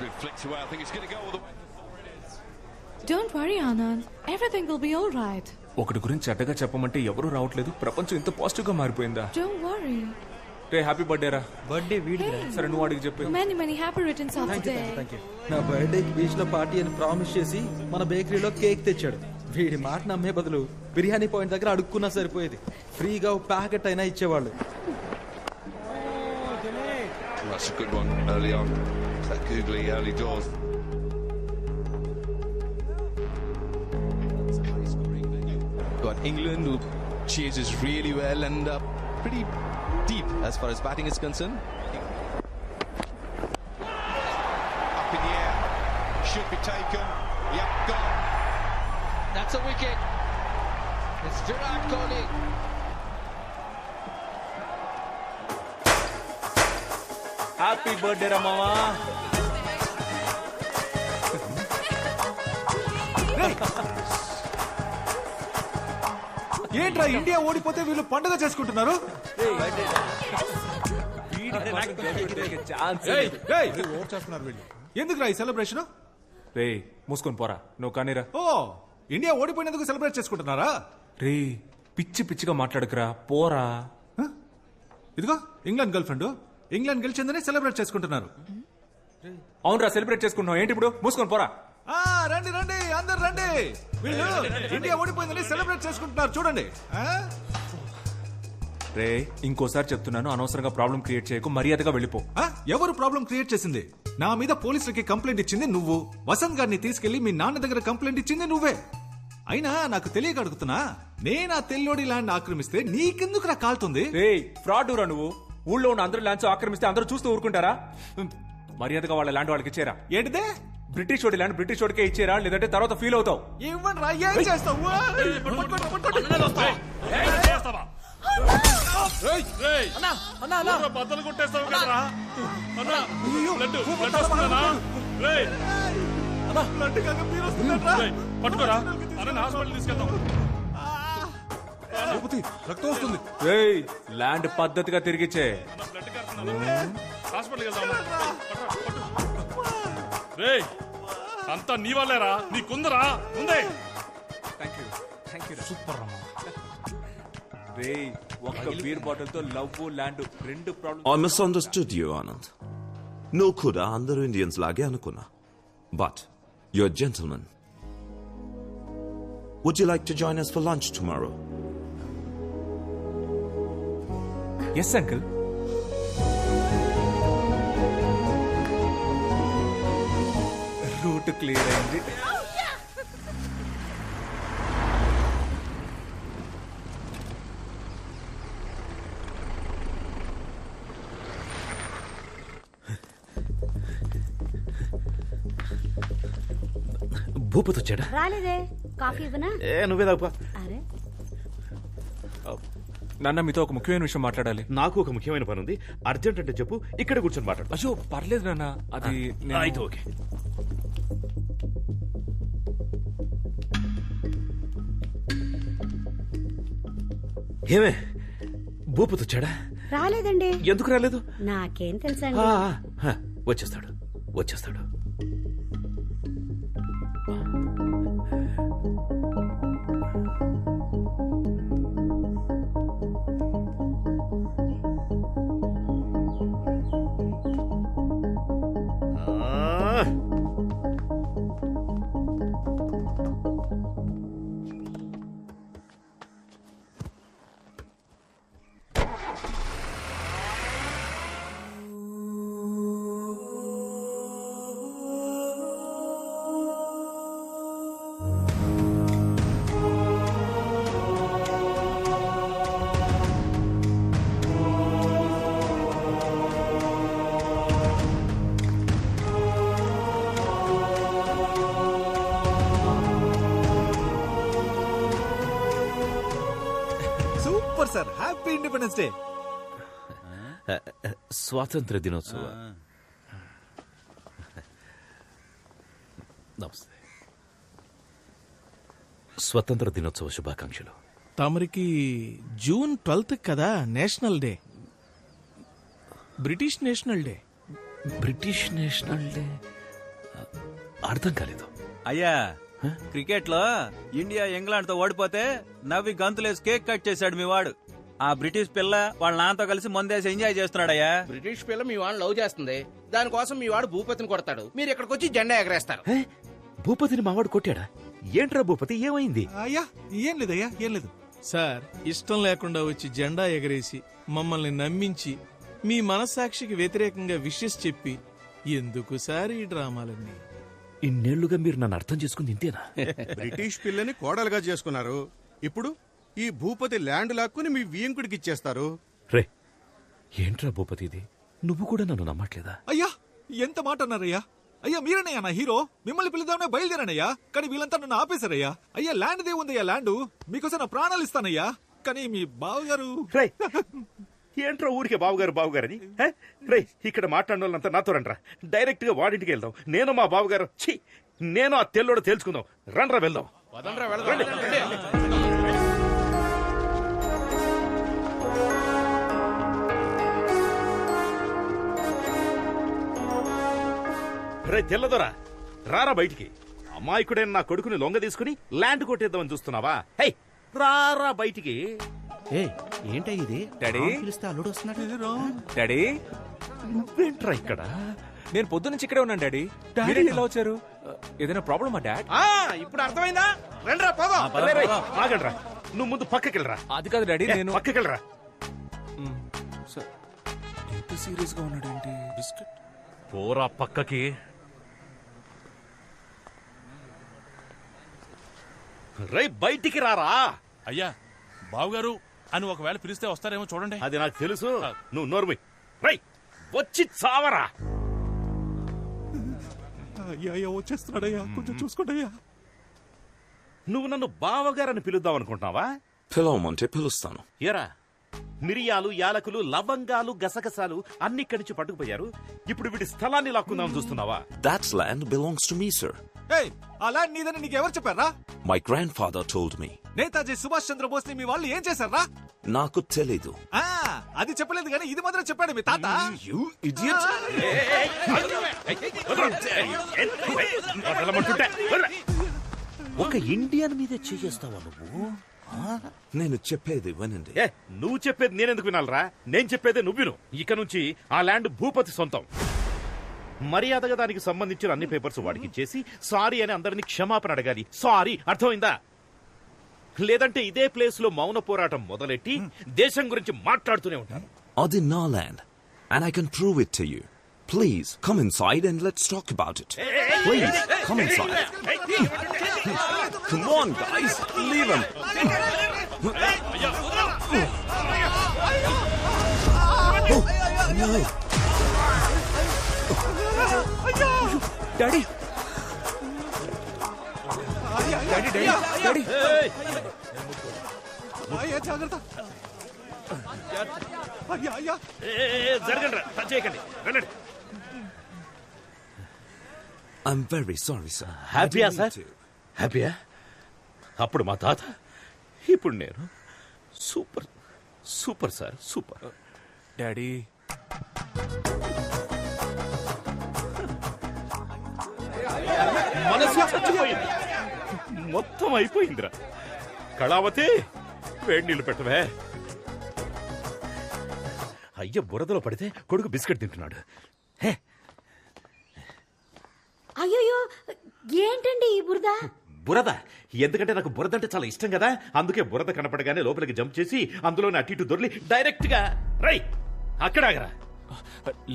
been flicked away. I think it's going to go all the way. Don't worry, Anand. Everything will be all right. ఒకటి గురించి చెడ్డగా చెప్పమంటే ఎవరూ రావట్లేదు. ప్రపంచం ఇంత పాజిటివ్ గా మారిపోయిందా? Don't worry. Ray happy birthday రా. బర్త్డే వీడిరా. సరే నువ్వు అడిగి చెప్పు. Many happy returns of the day. Thank you. నా బర్త్డేకి బీచ్ లో పార్టీ అని ప్రామిస్ చేసి మన బేకరీలో కేక్ తెచ్చాడు. వీడి మాట నమ్మే బదులు బిర్యానీ పాయింట్ దగ్గర అడుక్కున్నా సరిపోయేది. ఫ్రీగా ప్యాకెట్ అయినా ఇచ్చేవాళ్ళు. That's a good one early on. That googly early doors. Got England, who chases really well and pretty deep as far as batting is concerned. Up in the air, should be taken. Yep, gone. That's a wicket. It's Virat Kohli. Happy birthday రా మామా. ఏంట్రా India ఓడిపోతే వీళ్ళు పండుగ చేసుకుంటున్నారు? ఎందుకురా ఈ celebration? రే మూసుకొని పోరా నువ్వు కానీరా. ఓ ఇండియా ఓడిపోయినందుకు సెలబ్రేట్ చేసుకుంటున్నారా? రే పిచ్చి పిచ్చిగా మాట్లాడకురా పోరా. ఇదిగో ఇంగ్లాండ్ గర్ల్ ఫ్రెండ్, ఇంగ్లాండ్ గెలిచిందని సెలబ్రేట్ చేసుకుంటున్నారు. అవునరా సెలబ్రేట్ చేసుకుంటున్నావు ఏంటి ఇప్పుడు? మూసుకొని పోరా. రండి రండి అందరు రండి. వీళ్ళు ఇండియా ఓడిపోయిందని సెలబ్రేట్ చేసుకుంటున్నారు చూడండి. రే ఇంకోసారి చెప్తున్నాను, అనవసరంగా ప్రాబ్లం క్రియేట్ చేయకు, మర్యాదగా వెళ్ళిపో. ఎవరు ప్రాబ్లం క్రియేట్ చేసింది? నా మీద పోలీసులకి కంప్లైంట్ ఇచ్చింది నువ్వు. వసంత్ గారిని తీసుకెళ్లి మీ నాన్న దగ్గర కంప్లైంట్ ఇచ్చింది నువ్వే. అయినా నాకు తెలియక అడుగుతున్నా, నేను ఆ తెల్లోడి ల్యాండ్ ఆక్రమిస్తే నీకెందుకు రా కాలుతుంది? రే ఫ్రాడ్ రా నువ్వు. ఊళ్ళో ఉన్న అందరూ ల్యాండ్స్ ఆక్రమిస్తే అందరూ చూస్తూ ఊరుకుంటారా? మర్యాదగా వాళ్ళ ల్యాండ్ వాళ్ళకి ఇచ్చేరా. ఏంటిదే? బ్రిటిష్ వాడి ల్యాండ్ బ్రిటిష్ వాడికే ఇచ్చేరా, లేదంటే తర్వాత ఫీల్ అవుతావు. ఇవ్వండి రా, ఏం చేస్తావు? బద్దలు కొట్టేస్తావు కదరా పట్టుకోరా అన్న హాస్పిటల్ తీసుకెళ్తాం. రక్తం వస్తుంది. ల్యాండ్ పద్ధతిగా తిరిగిచ్చే. హాస్పిటల్కి వెళ్దాం. రే అంతా నీ వాళ్ళేరా, నీకుందరా ముందే. సూపర్ రా రే. ఒక్క బీర్ బాటిల్ తో లవ్ ల్యాండ్ రెండు problem. I misunderstood you, Anand. No kuda andaru Indians lage anukunna. But you're a gentleman. Would you like to join us for lunch tomorrow? Yes, uncle. Route clear అయింది. భూపతి వచ్చాడా? రాలేదే. Coffee ఇవ్వనా? నువ్వే తాగుపా. అరే నాన్న మీతో ఒక ముఖ్యమైన విషయం మాట్లాడాలి. నాకు ఒక ముఖ్యమైన పని ఉంది. అర్జెంట్ అంటే చెప్పు, ఇక్కడ కూర్చొని మాట్లాడు. అయ్యో పర్లేదు నాన్న, అది అయితే ఓకే. ఏమే భూపతి వచ్చాడా? రాలేదండి. ఎందుకు రాలేదు? నాకేం తెలుసండి. వచ్చేస్తాడు వచ్చేస్తాడు. Sir happy independence day. స్వాతంత్ర దినోత్సవ నమస్తే. స్వతంత్ర దినోత్సవ శుభాకాంక్షలు. తమరికి జూన్ 12 కదా national day, British national day. British national day అర్థం కాలేదు. అయ్యా క్రికెట్ లో ఇండియా ఇంగ్లాండ్ తో ఓడిపోతే నవ్వి గంతులేసి కేక్ కట్ చేశాడు మీ వాడు. ఆ బ్రిటిష్ పిల్ల వాళ్ళ నాన్నతో కలిసి మందేసి ఎంజాయ్ చేస్తున్నాడయ్యా. బ్రిటిష్ పిల్ల మీ వాడిని లవ్ చేస్తుంది, దానికోసం మీ వాడు భూపతిని కొడతాడు, మీరు ఇక్కడికి వచ్చి జెండా ఎగరేస్తారు. భూపతిని మావాడు కొట్టాడా? ఏంట్రా భూపతి, ఏమైంది? అయ్యా ఏం లేదయ్యా, ఏం లేదు సార్. ఇష్టం లేకుండా వచ్చి జెండా ఎగరేసి మమ్మల్ని నమ్మించి మీ మనస్సాక్షికి వ్యతిరేకంగా విషెస్ చెప్పి ఎందుకు సార్ ఈ డ్రామాలన్నీ? ఇన్నేళ్లుగా మీరు నన్ను అర్థం చేసుకుంది ఇంతేనా? బ్రిటిష్ పిల్లని కోడలుగా చేసుకున్నారు, ఇప్పుడు ఈ భూపతి ల్యాండ్ లాక్కుని మీ వియంకుడికి ఇచ్చేస్తారు. రే ఏంట్రా భూపతి ఇది, నువ్వు కూడా నన్ను నమ్మట్లేదా? అయ్యా ఎంత మాట అన్నారయ్యా. అయ్యా మీరనయ్యా నా హీరో, మిమ్మల్ని పిలుద్దామనే బయలుదేరానయ్యా, కానీ వీళ్ళంతా నన్ను ఆపేశారయ్యా. అయ్యా ల్యాండ్ దే ఉందయ్యా, ల్యాండ్ మీకోసం నా ప్రాణాలు ఇస్తానయ్యా, కానీ మీ బావగారు. ఏంట్రా ఊరికే బావుగారని? రే ఇక్కడ మాట్లాడిన వాళ్ళంతా నాతో రండ్రా, డైరెక్ట్ గా వాడింటికి వెళ్దాం. నేను మా బావగారు నేను ఆ తెల్లోడు తేల్చుకుందాం. రండ్రా వెళ్దాం. రే తెల్లదొరా, రారా బయటికి. అమాయకుడైన నా కొడుకుని లొంగ తీసుకుని ల్యాండ్ కొట్టేద్దామని చూస్తున్నావా? హే రారా బయటికి. ఏంటో ఇది? డాడీ పిలిస్తే అల్లుడు వస్తున్నాడు. డాడీ నువ్వేంట్రా ఇక్కడ? నేను పొద్దునుంచి ఇక్కడే ఉన్నాను డాడీ. మీరేంటి ఇలా వచ్చారు? ఏదైనా ప్రాబ్లమా డాడ్? ఇప్పుడు అర్థమైందా? రండ్రా పోదాం. ఆగండ్రా, నువ్వు ముందు పక్కకెళ్ళరా. అది కాదు డాడీ, నేను పక్కకెళ్ళరా. ఎంత సీరియస్ గా ఉన్నాడు ఏంటి? బిస్కెట్ పోరా పక్కకి. రే బయటికి రారా. అయ్యా బావుగారు అని ఒకవేళ పిలిస్తే వస్తారేమో చూడండి. అది నాకు తెలుసు, నువ్వు నోర్మి. రై వచ్చి చావరా. అయ్యా వచ్చేస్తున్నాడయ్యా, కొంచెం చూసుకోండి. నువ్వు నన్ను బావగారని పిలుద్దాం అనుకుంటున్నావా? పిలవమంటే పిలుస్తాను. ఏరా మిరియాలు, యాలకులు, లవంగాలు, గసగసాలు అన్ని ఇక్కడి నుంచి పట్టుకుపోయారు. ఇప్పుడు వీడి స్థలాన్ని లాక్కుందామని చూస్తున్నావా? That land belongs to me, sir. ఆ ల్యాండ్ నీదని నీకు ఎవరు చెప్పారా? My grandfather told me. Netaji Subhash Chandrabose ని మీ వాళ్ళు ఏం చేశారా? నాకు తెలీదు. అది చెప్పలేదు కానీ ఇది మాత్రం చెప్పాడు మీ తాత. You idiot! ఒక ఇండియన్ మీదే చేస్తావా నువ్వు? నేను చెప్పేది వినండి. నువ్వు చెప్పేది నేనెందుకు వినాలరా? నేను చెప్పేది నువ్వు విను. ఇక నుంచి ఆ ల్యాండ్ భూపతి సొంతం. మర్యాదగా దానికి సంబంధించిన అన్ని పేపర్స్ వాడికి ఇచ్చేసి సారీ అని అందరినీ క్షమాపణ అడగాలి. సారీ, అర్థమైందా? లేదంటే ఇదే ప్లేస్ లో మౌన పోరాటం మొదలెట్టి దేశం గురించి మాట్లాడుతూనే ఉంటాను. అది నా land, and I can prove it to you. Please come inside and let's talk about it. Please come inside. Come on, guys, leave him. No. Daddy daddy daddy అయ్యా జాగ్రత్త. అయ్యా జరగండి, టచ్ చేయకండి, వెళ్ళండి. I'm very sorry, sir. హ్యాపీయా sir? హ్యాపీయా? అప్పుడు మా తాత, ఇప్పుడు నేను. Super super sir, super. Daddy మనసు చచ్చిపోయింది, మొత్తం అయిపోయిందిరా. కళావతి వేడి నీళ్లు పెట్టవే. అయ్య బురదలో పడితే కొడుకు బిస్కెట్ తింటున్నాడు. అయ్యో ఏంటండి ఈ బురద? బురద ఎందుకంటే నాకు బురద అంటే చాలా ఇష్టం కదా, అందుకే బురద కనపడగానే లోపలికి జంప్ చేసి అందులోనే అటు ఇటు దొర్లి డైరెక్ట్ గా రై అక్కడ ఆగరా.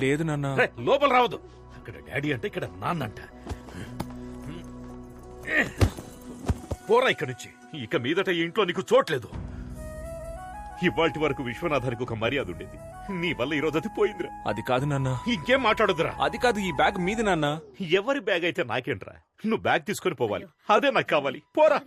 లేదు నాన్న, లోపల రావద్దు. అక్కడ డాడీ అంటే ఇక్కడ నాన్నంట. పోరా ఇక్కడి నుంచి, ఇక మీదట ఈ ఇంట్లో నీకు చోట్లేదు. ఇవాల్టి వరకు విశ్వనాథానికి ఒక మర్యాద ఉండేది, నీ వల్ల ఈ రోజు అది పోయిందిరా. అది కాదు నాన్న. ఇంకేం మాట్లాడదురా. అది కాదు, ఈ బ్యాగ్ మీది నాన్న. ఎవరి బ్యాగ్ అయితే నాకేంట్రా, నువ్వు బ్యాగ్ తీసుకొని పోవాలి, అదే నాకు కావాలి. పోరా.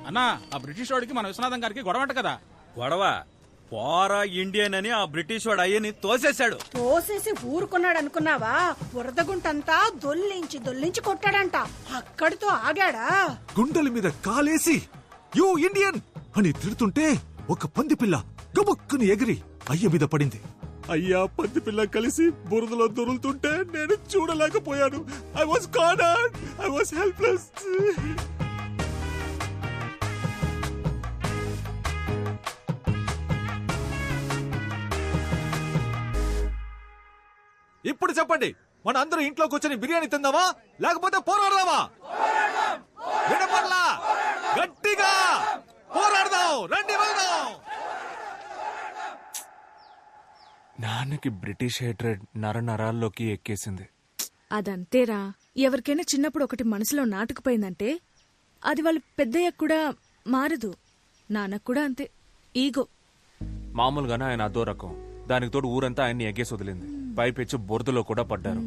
అన్నా, ఆ బ్రిటిష్ వాడికి మన విశ్వనాథం గారికి గొడవ అంట కదా? గొడవ పోరా ఇండియన్ అని ఆ బ్రిటిష్ వాడు అయ్యని తోసేశాడు. తోసేసి ఊరుకున్నాడు అనుకున్నావా? బురదగుంటంతా దొల్లించి కొట్టాడంట. అక్కడితో ఆగాడా? గుండెల మీద కాలేసి యూ ఇండియన్ అని తిడుతుంటే ఒక పంది పిల్ల గబుక్కుని ఎగిరి అయ్య మీద పడింది. అయ్యా పంది పిల్ల కలిసి బురదలో దొరులుతుంటే నేను చూడలేకపోయాను. I was cornered, I was helpless. ఇప్పుడు చెప్పండి, మన అందరూ ఇంట్లో కూర్చొని బిర్యానీ తిందామా లేకపోతే పోరాడదామా? వినపడలా? గట్టిగా పోరాడదాం, రండి వెళ్దాం. నాన్నకి బ్రిటిష్ హేట్రెడ్ నరాల్లోకి ఎక్కేసింది. అదంతేరా. ఎవరికైనా చిన్నప్పుడు ఒకటి మనసులో నాటుకుపోయిందంటే అది వాళ్ళు పెద్దయ్యాక కూడా మారదు. నాన్నకు కూడా అంతే, ఈగో. మామూలుగానే ఆయన అదో రకం. దానికి తోడు ఊరంతా ఆయన్ని ఎగ్గేసి వదిలింది. పైపెచ్చి బురదలో కూడా పడ్డారు.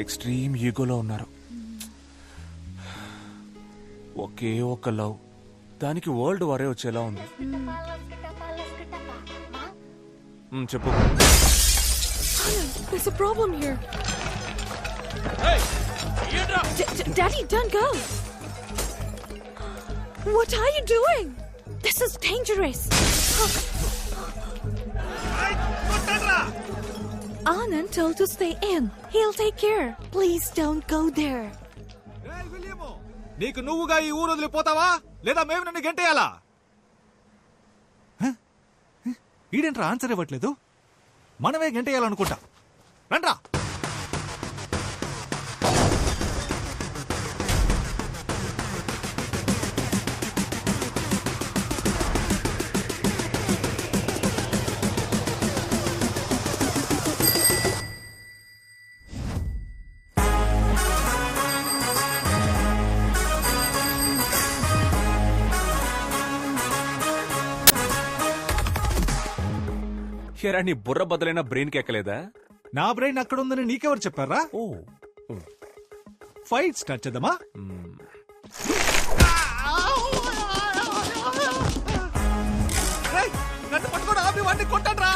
ఎక్స్ట్రీమ్ ఈగోలో ఉన్నారు. ఒకే ఒక్క లవ్, దానికి వరల్డ్ వారే వచ్చేలా ఉంది. చెప్పు. There's a problem here. Daddy, don't go. What are you doing? This is dangerous. Anand told to stay in. He'll take care. Please don't go there. నీకు నువ్వుగా ఈ ఊరు వదిలిపోతావా లేదా మేము నన్ను గెంటేయాలా? ఈడేంట్రా ఆన్సర్ ఇవ్వట్లేదు? మనమే గెంటేయాలనుకుంటా. రండ్రా. నీ బుర్ర బదులైన బ్రెయిన్ కి ఎక్కలేదా? నా బ్రెయిన్ అక్కడ ఉందని నీకెవరు చెప్పారా? ఫైట్ స్టార్ట్ చేద్దామా? నన్ను పట్టుకోడు, ఆపి వాడిని కొట్టండ్రా.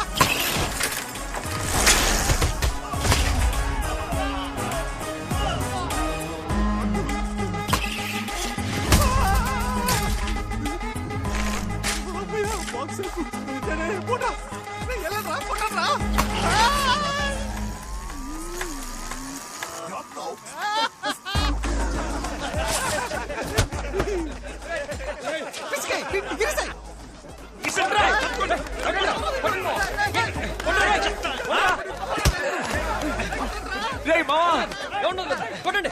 కొట్టండి.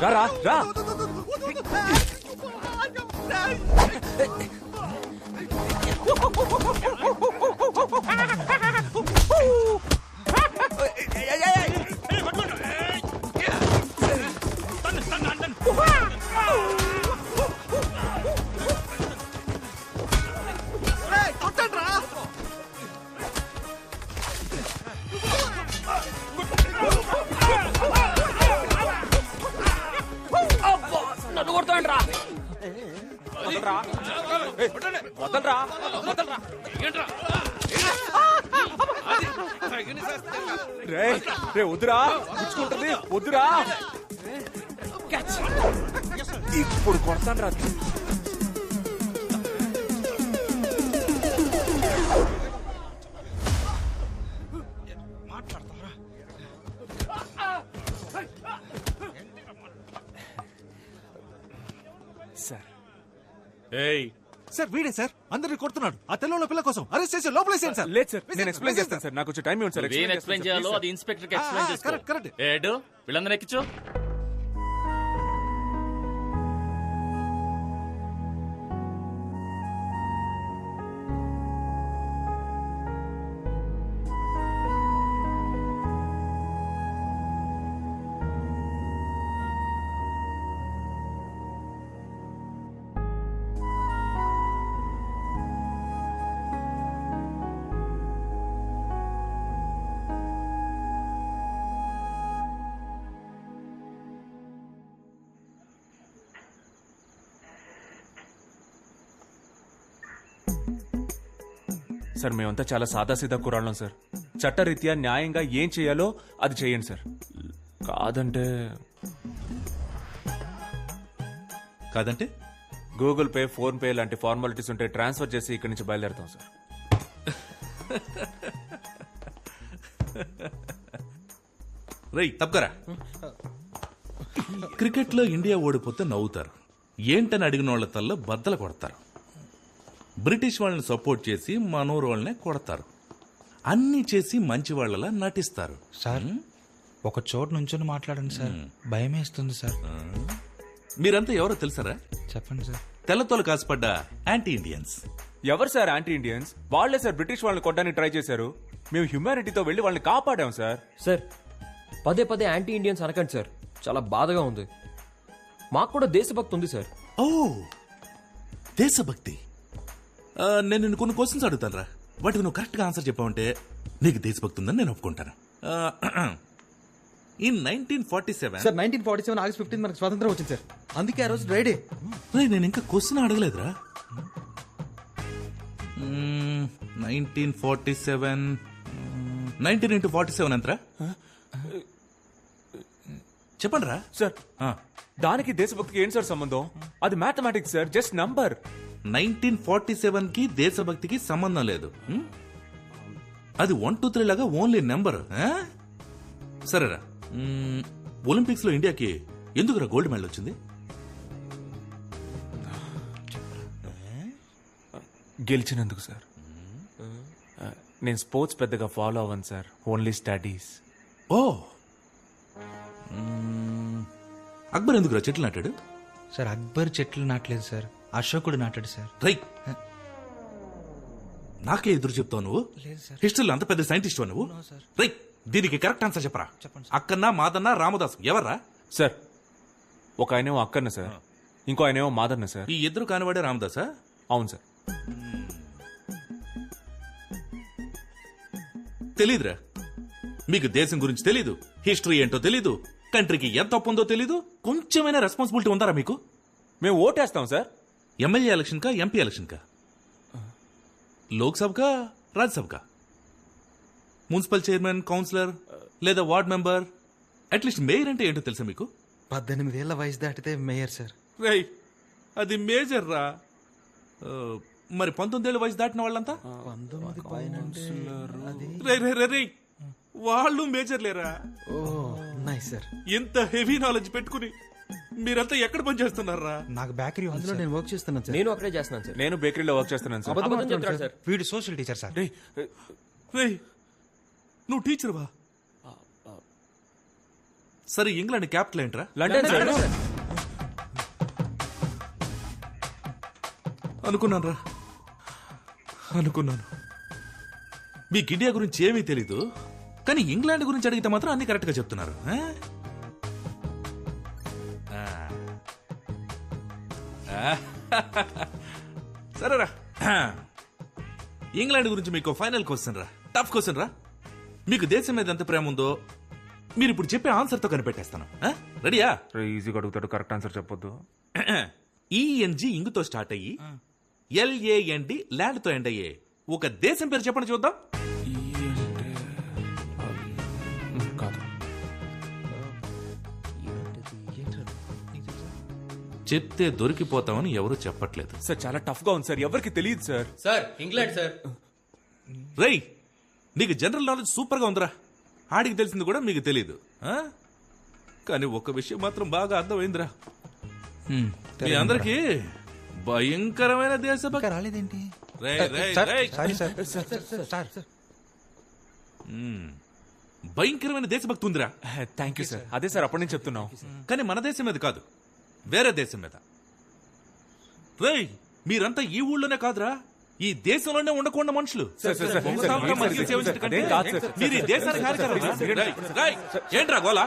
రా రా. నన్ను కొడతాండ్రా. వదలరా. రే వద్దురా, పుచ్చుకుంటుంది, వద్దురా. ఇప్పుడు కొడతాండ్రా. సార్ వీడే సార్ అందరిని కొడుతున్నాడు. ఆ తెల్లలో పిల్ల కోసం అరెస్ట్ చేసి లోపలేసేయండి సార్. లేదు సార్, నేను ఎక్స్ప్లెయిన్ చేస్తాను సార్. నాకు కొంచెం టైం ఇవ్వండి సార్. ఎక్స్ప్లెయిన్ చేయాలో అది ఇన్స్పెక్టర్ కి ఎక్స్ప్లెయిన్ చేసుకో. కరెక్ట్. ఏడు వీళ్ళందరూ ఎక్కించు. సార్ మేమంతా చాలా సాదాసీదా కురాళ్ళం సార్. చట్టరీత్యా న్యాయంగా ఏం చేయాలో అది చేయండి సార్. కాదంటే గూగుల్ పే, ఫోన్ పే లాంటి ఫార్మాలిటీస్ ఉంటే ట్రాన్స్ఫర్ చేసి ఇక్కడి నుంచి బయలుదేరుతాం సార్. రేయ్ తప్పకరా. క్రికెట్లో ఇండియా ఓడిపోతే నవ్వుతారు, ఏంటని అడిగిన వాళ్ళ తల్ల బద్దలు కొడతారు. బ్రిటిష్ వాళ్ళని సపోర్ట్ చేసి మనూరు వాళ్ళనే కొడతారు. అన్నీ చేసి మంచి వాళ్ళలా నటిస్తారు. సార్ ఒక చోటు నుంచొని మాట్లాడండి సార్, భయం వేస్తుంది సార్. మీరంతా ఎవరో తెలుసారా? చెప్పండి సార్. తెల్లతోలు కాసుపడ్డ యాంటీ ఇండియన్స్. ఎవరు సార్ యాంటీ ఇండియన్స్? వాళ్లే సార్ బ్రిటిష్ వాళ్ళని కొట్టడానికి ట్రై చేశారు. మేము హ్యూమానిటీతో వెళ్లి వాళ్ళని కాపాడాం సార్. సార్ పదే పదే యాంటీ ఇండియన్స్ అనకండి సార్, చాలా బాధగా ఉంది. మాకు కూడా దేశభక్తి ఉంది సార్. ఓ దేశభక్తి. నేను నిన్ను కొన్ని క్వశ్చన్స్ అడుగుతాను రా, వాటికి నువ్వు కరెక్ట్ గా ఆన్సర్ చెప్పావంటే నీకు దేశభక్తి ఉందని నేను ఒప్పుకుంటాను. ఇన్ 1947 సార్ 1947 ఆగస్ట్ 15 మనకు స్వాతంత్రం వచ్చింది సార్, అందుకే ఆ రోజు డ్రైడే. నేను ఇంకా క్వశ్చన్ అడగలేదురా. 1947 19 into 47 ఎంతరా? చెప్పండి రా సార్. దానికి దేశభక్తికి ఏం సార్ సంబంధం? అది మ్యాథమెటిక్స్ సార్, జస్ట్ నంబర్. 1947 కి దేశభక్తికి సంబంధం లేదు. అది 1 2 3 లాగా ఓన్లీ నెంబర్. సరేరా, ఒలింపిక్స్ లో ఇండియాకి ఎందుకురా గోల్డ్ మెడల్ వచ్చింది? గెలిచినందుకు సార్. నేను స్పోర్ట్స్ పెద్దగా ఫాలో అవ్వను సార్, ఓన్లీ స్టడీస్. ఓ అక్బర్ ఎందుకురా చెట్లు నాటాడు? సార్ అక్బర్ చెట్లు నాటలేదు సార్, అశోకుడు నాటాడు సార్. రైట్. నాకే ఎదురు చెప్తావు నువ్వు? హిస్టరీలో అంత పెద్ద సైంటిస్ట్ నువ్వు? రైట్, దీనికి కరెక్ట్ ఆన్సర్ చెప్పరా. అక్కన్న, మాదన్న, రామదాస్ ఎవర్రా? సార్ ఒక ఆయనేమో అక్కన్న సార్, ఇంకో ఆయనేమో మాదన్న సార్. ఈ ఇద్దరు కానివాడే రామదాసా? అవును సార్. తెలీదురా మీకు, దేశం గురించి తెలీదు, హిస్టరీ ఏంటో తెలీదు, కంట్రీకి ఎంత అప్పు ఉందో తెలీదు. కొంచెమైనా రెస్పాన్సిబిలిటీ ఉందారా మీకు? మేము ఓటేస్తాం సార్. ఎమ్మెల్యే ఎలక్షన్ కా, ఎంపీ ఎలక్షన్ కా, లోక్సభ కా, రాజ్యసభ కా, మున్సిపల్ చైర్మన్, కౌన్సిలర్ లేదా వార్డ్ మెంబర్, అట్లీస్ట్ మేయర్ అంటే ఏంటో తెలుసా మీకు? 18 ఏళ్ల వయసు దాటితే మేయర్ సార్. రై అది మేజర్ రా. మరి 19 ఏళ్ల వయసు దాటిన వాళ్ళంతా 19 పైన వాళ్ళు మేజర్ లేరా? సార్ ఎంత హెవీ నాలెడ్జ్ పెట్టుకుని మీరంతా ఎక్కడ పని చేస్తున్నారా? నాకు బేకరీ అందులో నేను వర్క్ చేస్తున్నాను సార్. నేను అక్కడే చేస్తున్నాను సార్. నేను బేకరీలో వర్క్ చేస్తున్నాను సార్. అబద్ధం చెప్తాడు సార్. వీడు సోషల్ టీచర్ సార్. నువ్వు టీచర్వా? సరే, ఇంగ్లాండ్ క్యాపిటల్ ఏంట్రా? London sir. అనుకున్నాను రా, అనుకున్నాను. మీకు ఇండియా గురించి ఏమీ తెలీదు, కానీ ఇంగ్లాండ్ గురించి అడిగితే మాత్రం అన్ని కరెక్ట్ గా చెప్తున్నారు. సరేరా, ఇంగ్లాండ్ గురించి మీకు ఫైనల్ క్వశ్చన్ రా, టఫ్ క్వశ్చన్ రా. మీకు దేశం మీద ఎంత ప్రేమ ఉందో మీరు ఇప్పుడు చెప్పే ఆన్సర్ తో కనిపెట్టేస్తాను. రెడీయా? ఈజీగా అడుగుతాడు, కరెక్ట్ ఆన్సర్ చెప్పొద్దు. ఈఎన్జి ఇంగుతో స్టార్ట్ అయ్యి LAND ల్యాండ్ తో ఎండ్ అయ్యే ఒక దేశం పేరు చెప్పండి చూద్దాం. చెప్తే దొరికిపోతామని ఎవరు చెప్పట్లేదు సార్. చాలా టఫ్ గా ఉంది సార్, ఎవరికి తెలియదు సార్. Sir England sir. రై, నీకు జనరల్ నాలెడ్జ్ సూపర్ గా ఉందిరా. ఆడికి తెలిసింది కూడా మీకు తెలియదు. కానీ ఒక విషయం మాత్రం బాగా అర్థమైందిరా, మీ అందరికి భయంకరమైన దేశభక్తి రాలేదేంటి? భయంకరమైన దేశభక్తి ఉందిరా. Thank you sir. అదే సార్ అప్పటి నుంచి చెప్తున్నాం. కానీ మన దేశం మీద కాదు, వేరే దేశం మీద. రేయ్, మీరంతా ఈ ఊళ్ళోనే కాదురా, ఈ దేశంలోనే ఉండకుండా మనుషులు. మీరు ఈ దేశానికి హానికరం. ఏంట్రా గోలా?